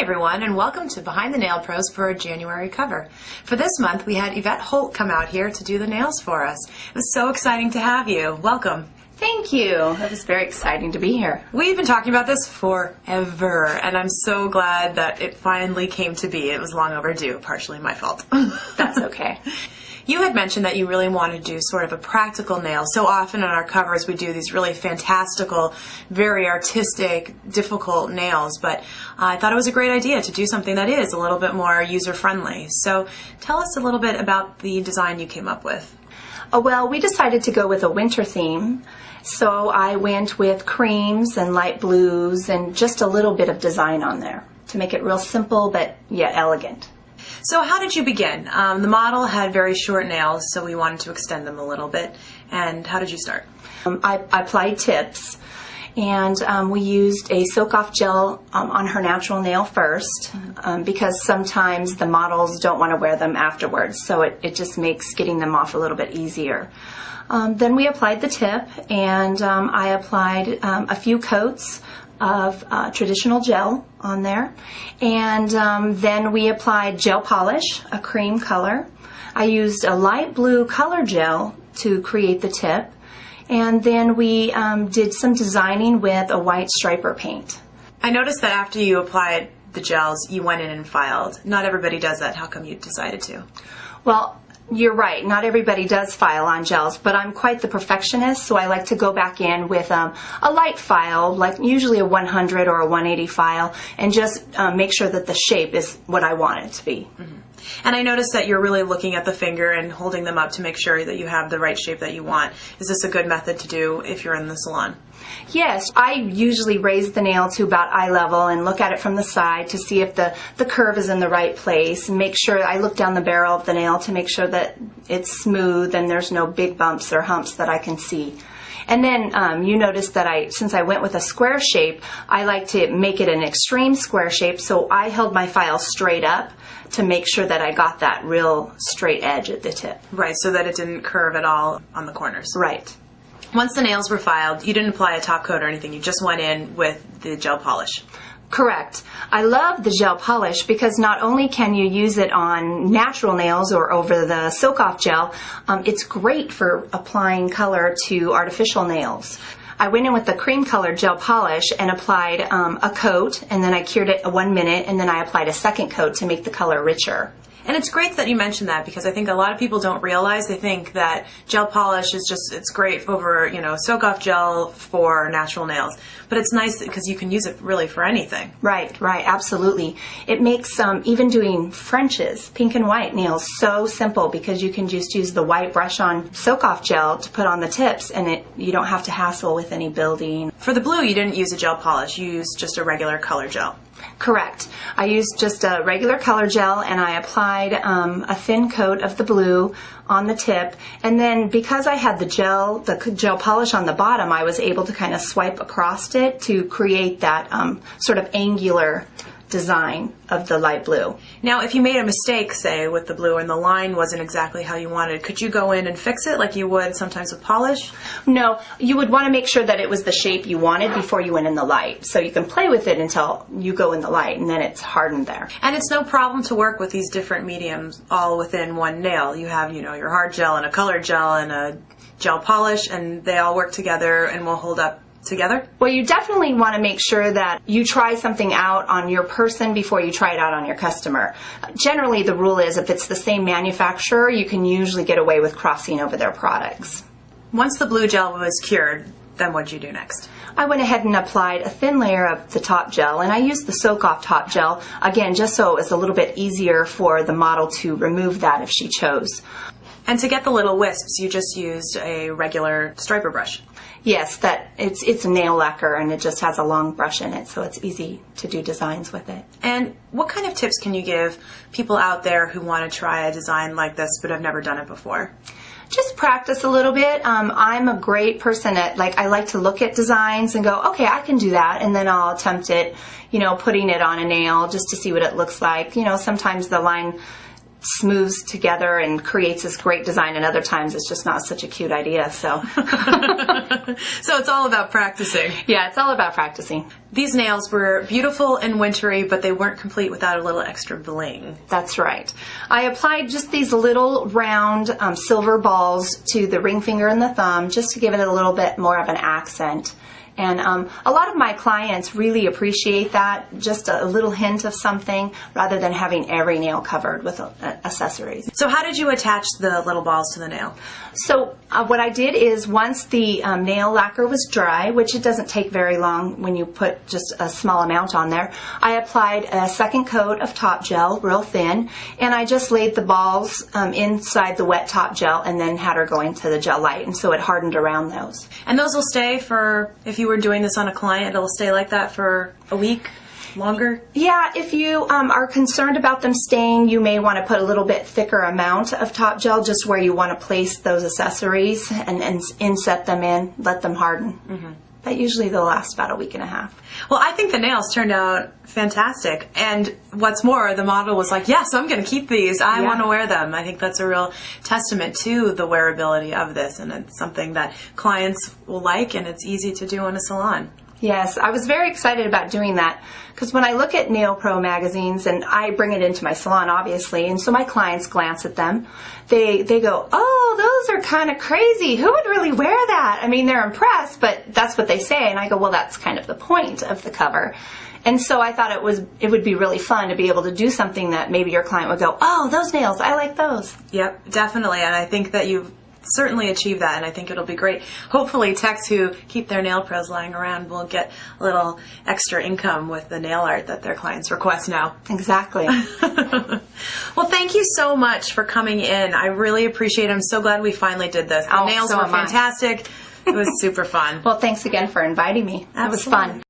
everyone, and welcome to Behind the Nail Pros for our January cover. For this month, we had Yvette Holt come out here to do the nails for us. It was so exciting to have you. Welcome. Thank you. It was very exciting to be here. We've been talking about this forever, and I'm so glad that it finally came to be. It was long overdue, partially my fault. That's okay. You had mentioned that you really want to do sort of a practical nail. So often on our covers we do these really fantastical, very artistic, difficult nails, but I thought it was a great idea to do something that is a little bit more user-friendly. So tell us a little bit about the design you came up with. Well, we decided to go with a winter theme, so I went with creams and light blues and just a little bit of design on there to make it real simple but yet elegant. So how did you begin? The model had very short nails, so we wanted to extend them a little bit. And how did you start? I applied tips, and we used a soak-off gel on her natural nail first, because sometimes the models don't want to wear them afterwards, so it just makes getting them off a little bit easier. Then we applied the tip, and I applied a few coats of traditional gel on there, and then we applied gel polish, a cream color. I used a light blue color gel to create the tip, and then we did some designing with a white striper paint. I noticed that after you applied the gels, you went in and filed. Not everybody does that. How come you decided to? Well, you're right. Not everybody does file on gels, but I'm quite the perfectionist, so I like to go back in with a light file, like usually a 100 or a 180 file, and just make sure that the shape is what I want it to be. Mm-hmm. And I noticed that you're really looking at the finger and holding them up to make sure that you have the right shape that you want. Is this a good method to do if you're in the salon? Yes, I usually raise the nail to about eye level and look at it from the side to see if the curve is in the right place. And make sure I look down the barrel of the nail to make sure that it's smooth and there's no big bumps or humps that I can see. And then you notice that since I went with a square shape, I like to make it an extreme square shape, so I held my file straight up to make sure that I got that real straight edge at the tip. Right, so that it didn't curve at all on the corners. Right. Once the nails were filed, you didn't apply a top coat or anything. You just went in with the gel polish. Correct. I love the gel polish because not only can you use it on natural nails or over the soak-off gel, it's great for applying color to artificial nails. I went in with the cream colored gel polish and applied a coat, and then I cured it 1 minute, and then I applied a second coat to make the color richer. And it's great that you mentioned that because I think a lot of people don't realize, they think that gel polish is just, it's great over, soak-off gel for natural nails. But it's nice because you can use it really for anything. Right, absolutely. It makes even doing Frenches, pink and white nails, so simple because you can just use the white brush-on soak-off gel to put on the tips, and you don't have to hassle with any building. For the blue, you didn't use a gel polish. You used just a regular color gel. Correct. I used just a regular color gel, and I applied a thin coat of the blue on the tip, and then because I had the gel polish on the bottom, I was able to kind of swipe across it to create that sort of angular design of the light blue. Now, if you made a mistake, say, with the blue and the line wasn't exactly how you wanted, could you go in and fix it like you would sometimes with polish? No, you would want to make sure that it was the shape you wanted before you went in the light. So you can play with it until you go in the light, and then it's hardened there. And it's no problem to work with these different mediums all within one nail. You have, your hard gel and a colored gel and a gel polish, and they all work together and will hold up together? Well, you definitely want to make sure that you try something out on your person before you try it out on your customer. Generally, the rule is if it's the same manufacturer, you can usually get away with crossing over their products. Once the blue gel was cured, then what did you do next? I went ahead and applied a thin layer of the top gel, and I used the soak-off top gel, again, just so it was a little bit easier for the model to remove that if she chose. And to get the little wisps, you just used a regular striper brush. Yes, it's a nail lacquer, and it just has a long brush in it, so it's easy to do designs with it. And what kind of tips can you give people out there who want to try a design like this but have never done it before? Just practice a little bit. I'm a great person at, I like to look at designs and go, okay, I can do that, and then I'll attempt it, putting it on a nail just to see what it looks like. Sometimes the line smooths together and creates this great design, and other times it's just not such a cute idea. So, so it's all about practicing. Yeah, it's all about practicing. These nails were beautiful and wintry, but they weren't complete without a little extra bling. That's right. I applied just these little round silver balls to the ring finger and the thumb just to give it a little bit more of an accent. And a lot of my clients really appreciate that, just a little hint of something rather than having every nail covered with accessories. So how did you attach the little balls to the nail? So what I did is once the nail lacquer was dry, which it doesn't take very long when you put just a small amount on there, I applied a second coat of top gel, real thin, and I just laid the balls inside the wet top gel and then had her go into the gel light, and so it hardened around those. And those will stay for, if you were doing this on a client, it'll stay like that for a week? Longer? Yeah, if you are concerned about them staying, you may want to put a little bit thicker amount of top gel just where you want to place those accessories and inset them in, let them harden. Mm-hmm. But usually they'll last about a week and a half. Well, I think the nails turned out fantastic. And what's more, the model was like, yes, I'm going to keep these. I want to wear them. I think that's a real testament to the wearability of this. And it's something that clients will like, and it's easy to do in a salon. Yes, I was very excited about doing that because when I look at Nail Pro magazines, and I bring it into my salon, obviously, and so my clients glance at them, they go, oh, those are kind of crazy. Who would really wear that? I mean, they're impressed, but that's what they say. And I go, well, that's kind of the point of the cover. And so I thought it would be really fun to be able to do something that maybe your client would go, oh, those nails, I like those. Yep, definitely. And I think that you've certainly achieve that, and I think it'll be great. Hopefully techs who keep their nail pros lying around will get a little extra income with the nail art that their clients request now. Exactly. Well, thank you so much for coming in. I really appreciate it. I'm so glad we finally did this. The nails were fantastic. It was super fun. Well, thanks again for inviting me. Absolutely. It was fun.